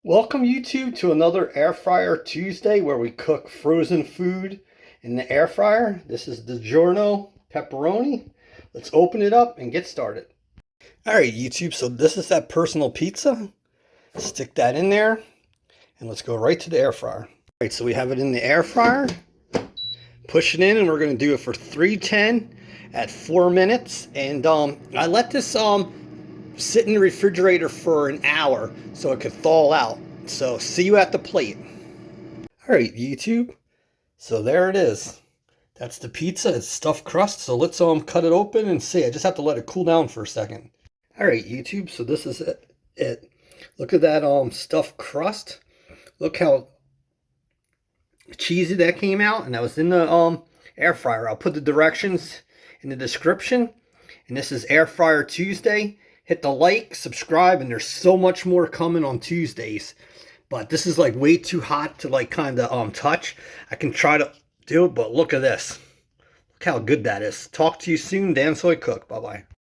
Welcome YouTube to another Air Fryer Tuesday where we cook frozen food in the air fryer. This is DiGiorno pepperoni. Let's open it up and get started. Alright YouTube, so this is that personal pizza. Stick that in there and let's go right to the air fryer. Alright, so we have it in the air fryer. Push it in and we're going to do it for 310 at 4 minutes. And I let this sit in the refrigerator for an hour so it could thaw out. So see you at the plate. Alright YouTube, so there it is. That's the pizza. It's stuffed crust. So let's cut it open and see. I just have to let it cool down for a second. Alright YouTube, so this is it. Look at that stuffed crust. Look how cheesy that came out, and that was in the air fryer. I'll put the directions in the description. And this is Air Fryer Tuesday. Hit the like, subscribe, and there's so much more coming on Tuesdays. But this is like way too hot to like kind of touch. I can try to do it, but look at this. Look how good that is. Talk to you soon. Dan Soy Cook. Bye-bye.